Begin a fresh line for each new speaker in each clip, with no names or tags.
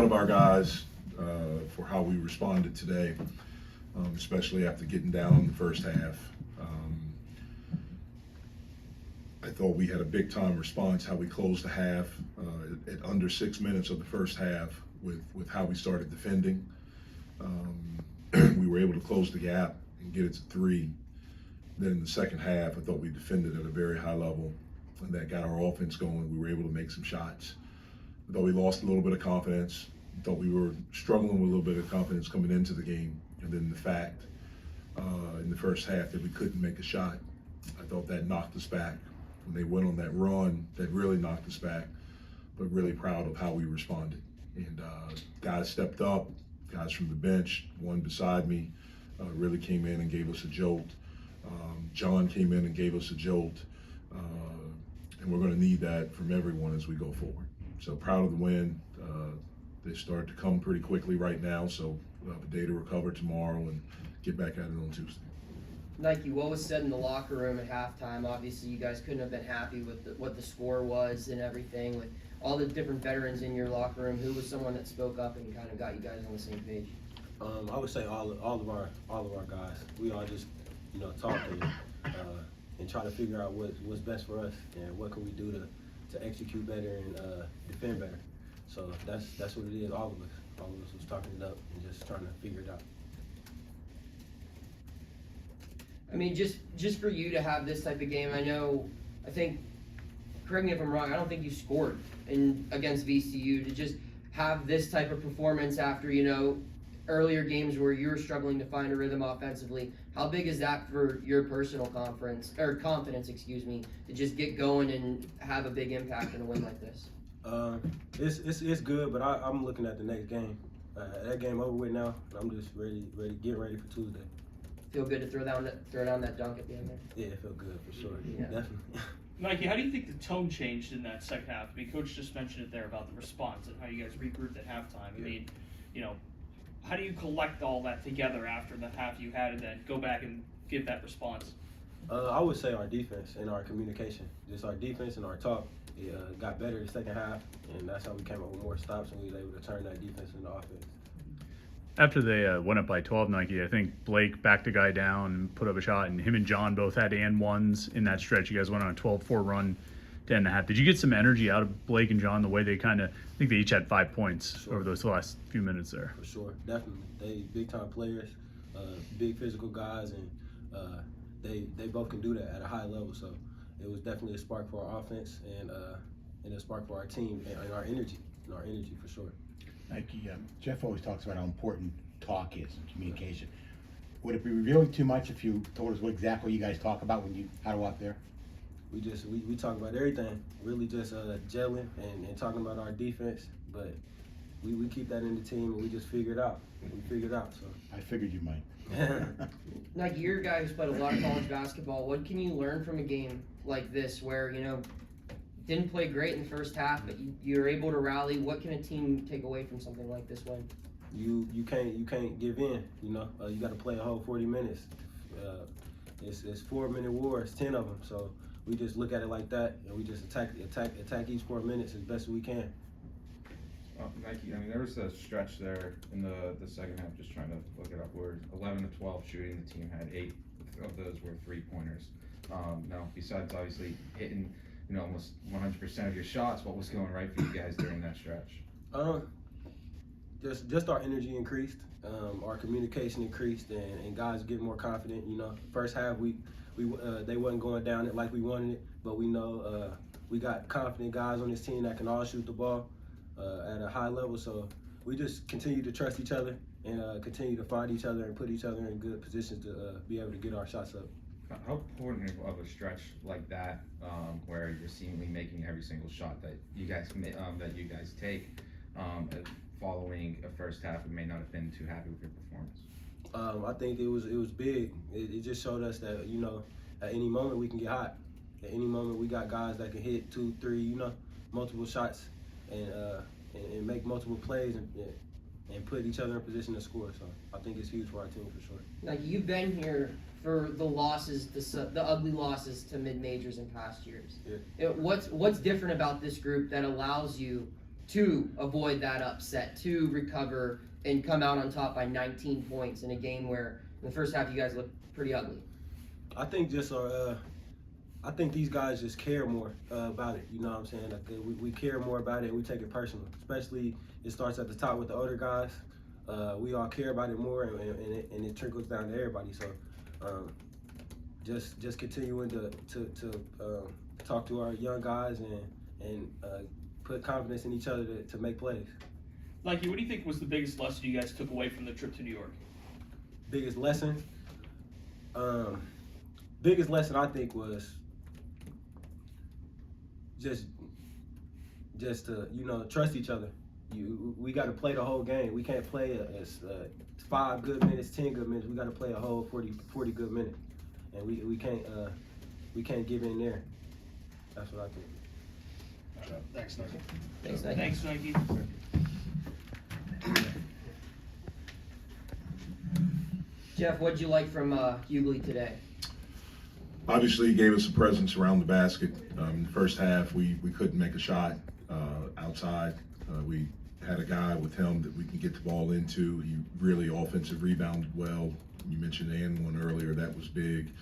Of our guys for how we responded today, especially after getting down in the first half. I thought we had a big time response, how we closed the half at under 6 minutes of the first half with how we started defending. We were able to close the gap and get it to 3. Then in the second half, I thought we defended at a very high level, and that got our offense going. We were able to make some shots. I thought we lost a little bit of confidence. I thought we were struggling with a little bit of confidence coming into the game. And then the fact in the first half that we couldn't make a shot, I thought that knocked us back. When they went on that run, that really knocked us back, but really proud of how we responded. And guys stepped up, guys from the bench, one beside me, really came in and gave us a jolt. John came in and gave us a jolt. And we're going to need that from everyone as we go forward. So proud of the win. They start to come pretty quickly right now, so we'll have a day to recover tomorrow and get back at it on Tuesday.
Nike, what was said in the locker room at halftime? Obviously, you guys couldn't have been happy with what the score was and everything. With all the different veterans in your locker room, who was someone that spoke up and kind of got you guys on the same page?
I would say all of our guys. We all just talk and try to figure out what's best for us and what can we do to execute better and defend better. So that's what it is. All of us was talking it up and just trying to figure it out.
I mean, just for you to have this type of game, I think, correct me if I'm wrong, I don't think you scored against VCU. To just have this type of performance after, earlier games where you were struggling to find a rhythm offensively, how big is that for your personal confidence, to just get going and have a big impact in a win like this?
It's good, but I'm looking at the next game. That game over with now, and I'm just getting ready for Tuesday.
Feel good to throw down that dunk at the end there?
Yeah, it felt good for sure.
Yeah.
Definitely.
Nike, how do you think the tone changed in that second half? I mean, Coach just mentioned it there about the response and how you guys regrouped at halftime. I mean, how do you collect all that together after the half you had and then go back and give that response?
I would say our defense and our communication. Just our defense and our talk got better the second half, and that's how we came up with more stops and we were able to turn that defense into offense.
After they went up by 12, Nike, I think Blake backed a guy down and put up a shot, and him and John both had and ones in that stretch. You guys went on a 12-4 run to end the half. Did you get some energy out of Blake and John the way they I think they each had 5 points over those last few minutes there?
For sure, definitely. They big-time players, big physical guys, and they both can do that at a high level. So it was definitely a spark for our offense and a spark for our team and our energy for sure.
Nike, Jeff always talks about how important talk is and communication. Would it be revealing too much if you told us what exactly you guys talk about when you huddle up there?
We talk about everything, really just gelling and talking about our defense, but we keep that in the team and we just figure it out. So
I figured you might.
Nike, you're a guy who's played a lot of college basketball. What can you learn from a game like this where, didn't play great in the first half, but you're able to rally? What can a team take away from something like this win?
You can't give in. You got to play a whole 40 minutes. It's 4-minute wars, 10 of them. So we just look at it like that, and we just attack each 4 minutes as best as we can.
Nike, there was a stretch there in the second half, just trying to look it up, where 11 to 12 shooting, the team had 8 of those were 3-pointers. Now, besides obviously hitting almost 100% of your shots, what was going right for you guys during that stretch?
Just our energy increased, our communication increased, and guys get more confident. First half they wasn't going down it like we wanted it, but we know we got confident guys on this team that can all shoot the ball at a high level. So we just continue to trust each other and continue to find each other and put each other in good positions to be able to get our shots up.
How important of a stretch like that, where you're seemingly making every single shot that you guys take, following a first half, we may not have been too happy with your performance?
I think it was big. It just showed us that at any moment we can get hot. At any moment we got guys that can hit 2, 3, multiple shots and make multiple plays and put each other in position to score. So I think it's huge for our team for sure.
Like, you've been here for the losses, the ugly losses to mid-majors in past years.
Yeah.
What's different about this group that allows you to avoid that upset, to recover and come out on top by 19 points in a game where in the first half you guys looked pretty ugly?
I think just I think these guys just care more about it. You know what I'm saying? Like we care more about it and we take it personal. Especially it starts at the top with the older guys. We all care about it more and it trickles down to everybody. So just continuing to talk to our young guys and put confidence in each other to make plays.
Nike, what do you think was the biggest lesson you guys took away from the trip to New York?
Biggest lesson? Biggest lesson I think was just to trust each other. We got to play the whole game. We can't play 5 good minutes, 10 good minutes. We got to play a whole 40 good minutes, and we can't give in there. That's what I think.
Thanks, Nike.
Thanks, Nike.
Thanks, Nike.
Jeff, what'd you like from Hughley today?
Obviously, he gave us a presence around the basket. First half, we couldn't make a shot outside. We had a guy with him that we can get the ball into. He really offensive rebounded well. You mentioned one earlier, that was big.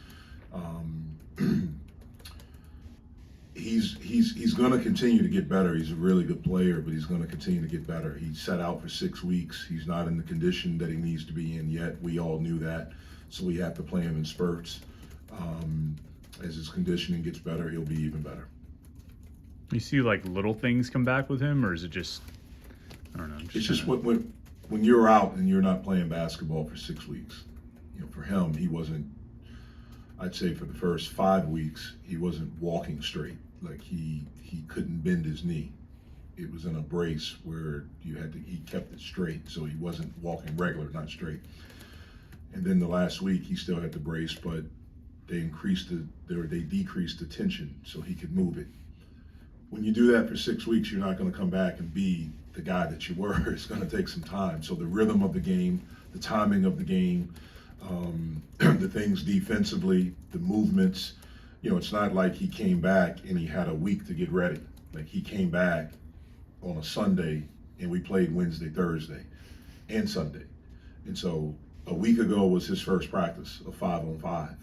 He's going to continue to get better. He's a really good player, but he's going to continue to get better. He sat out for 6 weeks. He's not in the condition that he needs to be in yet. We all knew that, so we have to play him in spurts. As his conditioning gets better, he'll be even better.
You see like little things come back with him, or is it just, I don't know.
It's just when you're out and you're not playing basketball for 6 weeks. For him, he wasn't. I'd say for the first 5 weeks, he wasn't walking straight. Like he couldn't bend his knee. It was in a brace where he kept it straight, so he wasn't walking regular, not straight. And then the last week, he still had the brace, but they decreased the tension so he could move it. When you do that for 6 weeks, you're not going to come back and be the guy that you were. It's going to take some time. So the rhythm of the game, the timing of the game, the things defensively, the movements, it's not like he came back and he had a week to get ready. Like he came back on a Sunday and we played Wednesday, Thursday, and Sunday. And so a week ago was his first practice of 5-on-5.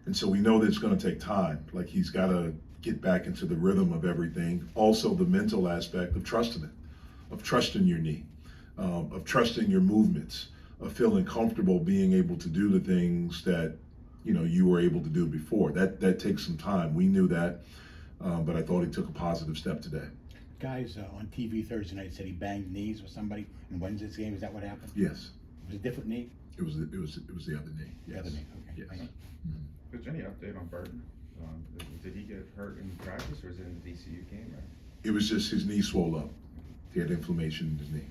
And so we know that it's going to take time. Like he's got to get back into the rhythm of everything. Also the mental aspect of trusting it, of trusting your knee, of trusting your movements, of feeling comfortable being able to do the things that you were able to do before. That takes some time. We knew that, but I thought he took a positive step today.
Guys on TV Thursday night said he banged knees with somebody in Wednesday's game. Is that what happened?
Yes,
It was a different knee?
it was the other knee.
The
Yes.
other knee, okay.
Yes.
Thank you.
Coach, any update on Burton? Did he get hurt in practice or is it in the VCU game? Or?
It was just his knee swole up. He had inflammation in his knee.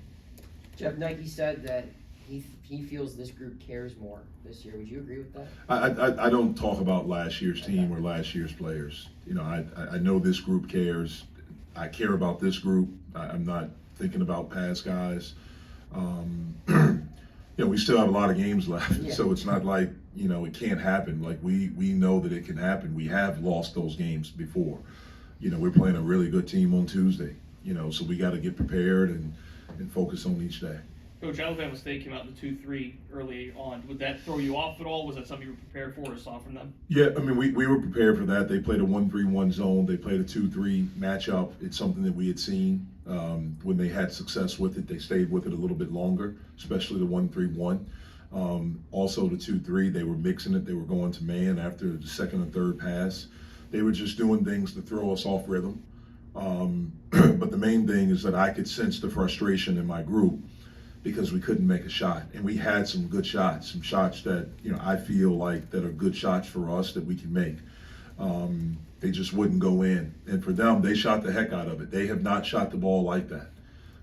Jeff, Nike said that he feels this group cares more this year. Would you agree with that?
I don't talk about last year's team or last year's players. I know this group cares. I care about this group. I'm not thinking about past guys. We still have a lot of games left,
Yeah.
so it's not like it can't happen. Like we know that it can happen. We have lost those games before. We're playing a really good team on Tuesday. So we got to get prepared and focus on each day.
Coach, Alabama State came out in the 2-3 early on. Would that throw you off at all? Was that something you were prepared for or saw from them?
Yeah, I mean, we were prepared for that. They played a 1-3-1 zone. They played a 2-3 matchup. It's something that we had seen when they had success with it. They stayed with it a little bit longer, especially the 1-3-1. Also the 2-3, they were mixing it. They were going to man after the second and third pass. They were just doing things to throw us off rhythm. But the main thing is that I could sense the frustration in my group because we couldn't make a shot. And we had some good shots, some shots that, I feel like that are good shots for us that we can make. They just wouldn't go in. And for them, they shot the heck out of it. They have not shot the ball like that.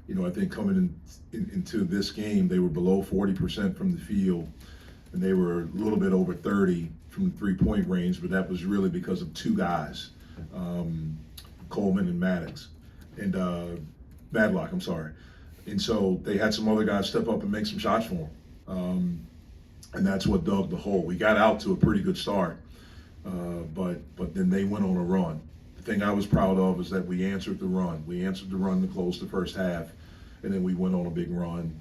I think coming into this game, they were below 40% from the field, and they were a little bit over 30 from the three-point range, but that was really because of two guys, Coleman and Maddox, and Madlock, I'm sorry. And so they had some other guys step up and make some shots for them. And that's what dug the hole. We got out to a pretty good start, but then they went on a run. The thing I was proud of is that we answered the run. We answered the run to close the first half, and then we went on a big run,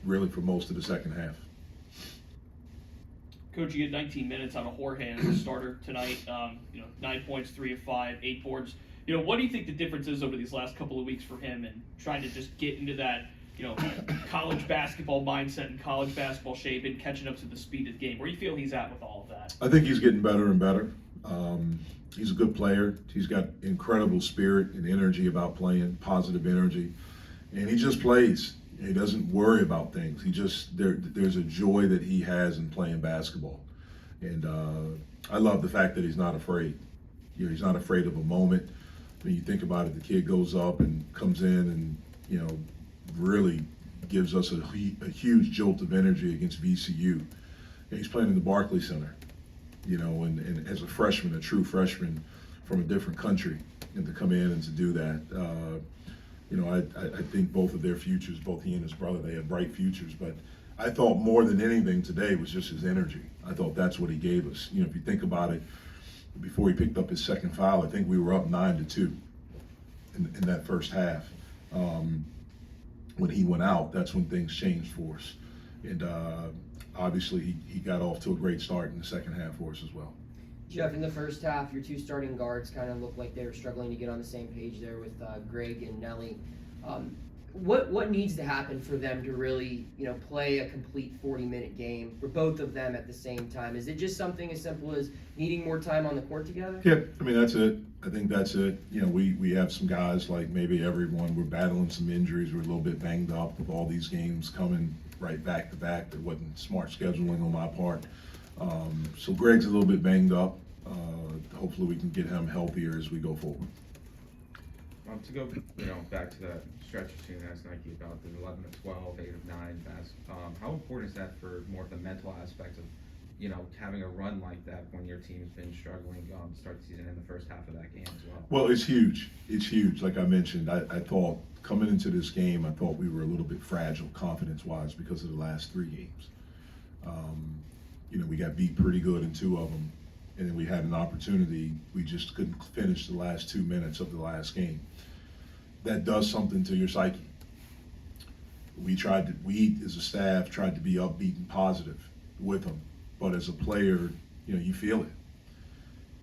really for most of the second half.
Coach, you get 19 minutes on a Horhan as a starter tonight. 9 points, 3 of 5, 8 boards. What do you think the difference is over these last couple of weeks for him and trying to just get into that, college basketball mindset and college basketball shape and catching up to the speed of the game? Where do you feel he's at with all of that?
I think he's getting better and better. He's a good player. He's got incredible spirit and energy about playing, positive energy, and he just plays. He doesn't worry about things. There's a joy that he has in playing basketball, and I love the fact that he's not afraid. He's not afraid of a moment. When you think about it, the kid goes up and comes in and really gives us a huge jolt of energy against VCU. And he's playing in the Barclays Center, and as a freshman, a true freshman from a different country, and to come in and to do that. I think both of their futures, both he and his brother, they have bright futures. But I thought more than anything today was just his energy. I thought that's what he gave us. If you think about it, before he picked up his second foul, I think we were up 9-2 in that first half. When he went out, that's when things changed for us. And obviously he got off to a great start in the second half for us as well.
Jeff, in the first half, your two starting guards kind of looked like they were struggling to get on the same page there with Greg and Nelly. What needs to happen for them to really, play a complete 40-minute game for both of them at the same time? Is it just something as simple as needing more time on the court together?
Yeah, that's it. I think that's it. We have some guys, like maybe everyone, we're battling some injuries. We're a little bit banged up with all these games coming right back to back. There wasn't smart scheduling on my part. So Greg's a little bit banged up. Hopefully we can get him healthier as we go forward.
To go, back to that stretch of team that's Nike about the 11 to 12, 8 of 9 how important is that for more of the mental aspect of, having a run like that when your team's been struggling to start the season in the first half of that game as well?
Well, it's huge. It's huge. Like I mentioned, I thought coming into this game, I thought we were a little bit fragile confidence-wise because of the last 3 games. We got beat pretty good in 2 of them, and then we had an opportunity. We just couldn't finish the last 2 minutes of the last game. That does something to your psyche. We as a staff tried to be upbeat and positive with them, but as a player, you feel it.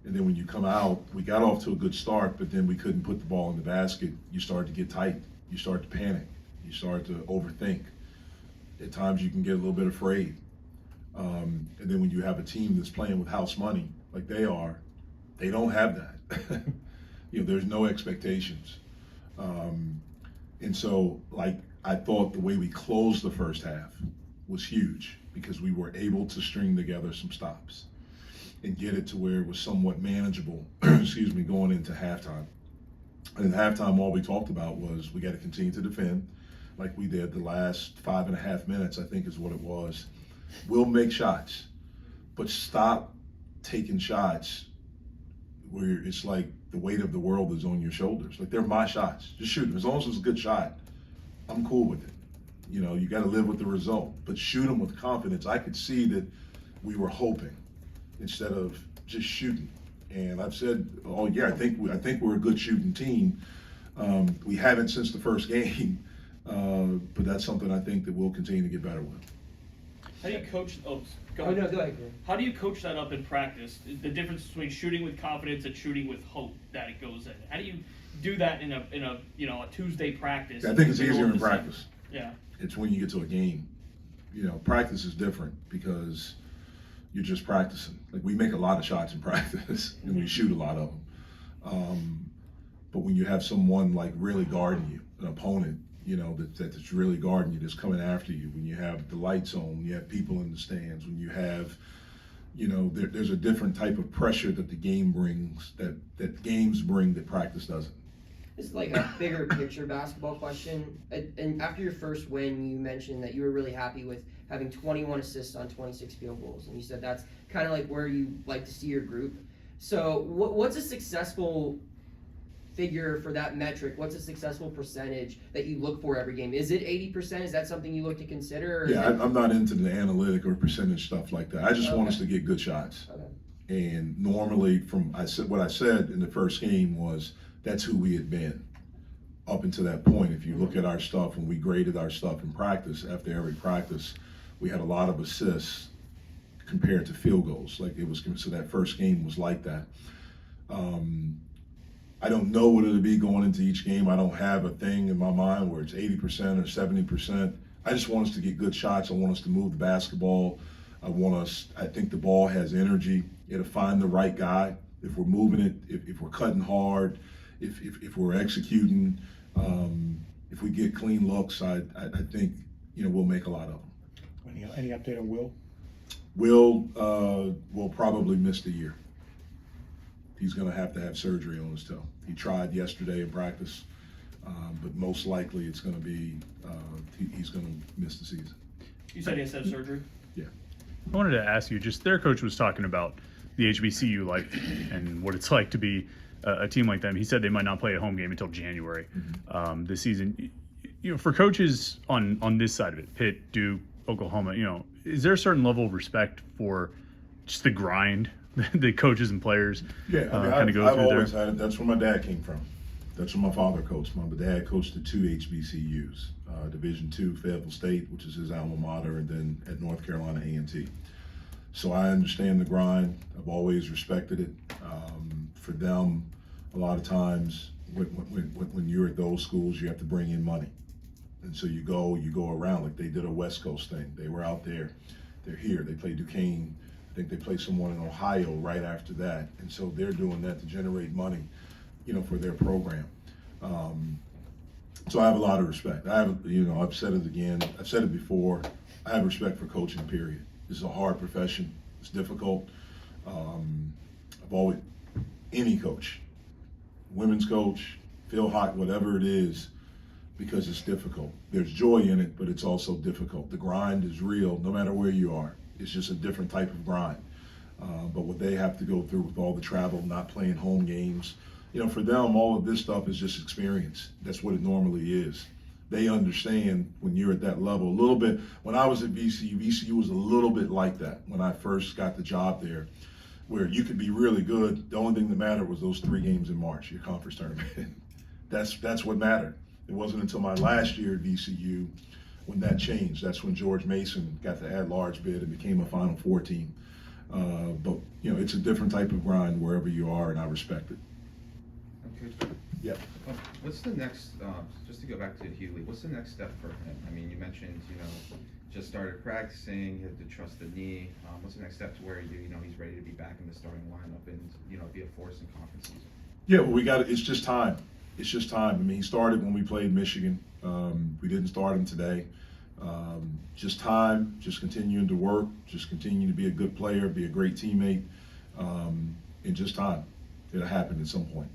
And then when you come out, we got off to a good start, but then we couldn't put the ball in the basket. You start to get tight. You start to panic. You start to overthink. At times you can get a little bit afraid. And then when you have a team that's playing with house money like they are, they don't have that. There's no expectations. And so, I thought the way we closed the first half was huge because we were able to string together some stops and get it to where it was somewhat manageable, going into halftime. And at halftime, all we talked about was we got to continue to defend like we did the last 5.5 minutes, I think is what it was. We'll make shots, but stop taking shots where it's like the weight of the world is on your shoulders. Like, they're my shots. Just shoot them. As long as it's a good shot, I'm cool with it. You got to live with the result, but shoot them with confidence. I could see that we were hoping instead of just shooting. And I've said all year, I think we're a good shooting team. We haven't since the first game, but that's something I think that we'll continue to get better with.
How do you coach? Go
Oh,
ahead.
no, go ahead, Greg.
How do you coach that up in practice? The difference between shooting with confidence and shooting with hope that it goes in. How do you do that in a Tuesday practice?
I think it's easier in
December?
practice.
Yeah.
It's when you get to a game. Practice is different because you're just practicing. Like, we make a lot of shots in practice and we shoot a lot of them. But when you have someone like really guarding you, an opponent, that's really guarding you, that's coming after you, when you have the lights on, when you have people in the stands, when you have, there's a different type of pressure that the game brings, that games bring that practice doesn't.
This is like a bigger picture basketball question. And after your first win, you mentioned that you were really happy with having 21 assists on 26 field goals. And you said that's kind of like where you like to see your group. So what's a successful figure for that metric? What's a successful percentage that you look for every game? Is it 80%? Is that something you look to consider? Or
I'm not into the analytic or percentage stuff like that. I just want us to get good shots.
Okay.
And normally, what I said in the first game was that's who we had been up until that point. If you look at our stuff, when we graded our stuff in practice, after every practice, we had a lot of assists compared to field goals. Like it was, so that first game was like that. I don't know what it'll be going into each game. I don't have a thing in my mind where it's 80% or 70%. I just want us to get good shots. I want us to move the basketball. I think the ball has energy. It'll find the right guy. If we're moving it, if we're cutting hard, if we're executing, if we get clean looks, I think, we'll make a lot of them.
Any update on Will?
Will probably miss the year. He's going to have surgery on his toe. He tried yesterday in practice, but most likely it's going to be he's going to miss the season.
You said he has to have surgery?
Yeah.
I wanted to ask you, just their coach was talking about the HBCU life and what it's like to be a team like them. He said they might not play a home game until January this season. For coaches on this side of it, Pitt, Duke, Oklahoma, is there a certain level of respect for just the grind the coaches and players
Yeah,
kind of go
I've
through
always
there?
had it. That's where my dad came from. That's where my father coached. My dad coached at 2 HBCUs, Division II, Fayetteville State, which is his alma mater, and then at North Carolina A&T. So I understand the grind. I've always respected it. For them, a lot of times when you're at those schools, you have to bring in money. And so you go around, like they did a West Coast thing. They were out there, they're here. They played Duquesne. I think they play someone in Ohio right after that. And so they're doing that to generate money, for their program. So I have a lot of respect. I've said it again. I've said it before. I have respect for coaching, period. This is a hard profession. It's difficult. I've always, any coach, women's coach, field hockey, whatever it is, because it's difficult. There's joy in it, but it's also difficult. The grind is real, no matter where you are. It's just a different type of grind. But what they have to go through with all the travel, not playing home games, for them, all of this stuff is just experience. That's what it normally is. They understand when you're at that level a little bit. When I was at VCU was a little bit like that when I first got the job there, where you could be really good. The only thing that mattered was those 3 games in March, your conference tournament. That's what mattered. It wasn't until my last year at VCU when that changed. That's when George Mason got the at-large bid and became a Final Four team. But it's a different type of grind wherever you are, and I respect it.
Okay.
Yeah.
What's the next, just to go back to Hughley, what's the next step for him? I mean, you mentioned, just started practicing, he had to trust the knee. What's the next step to where he's ready to be back in the starting lineup and, be a force in conference season?
Yeah, well, it's just time. It's just time. I mean, he started when we played Michigan. We didn't start him today. Just time, just continuing to work, just continuing to be a good player, be a great teammate, and just time. It'll happen at some point.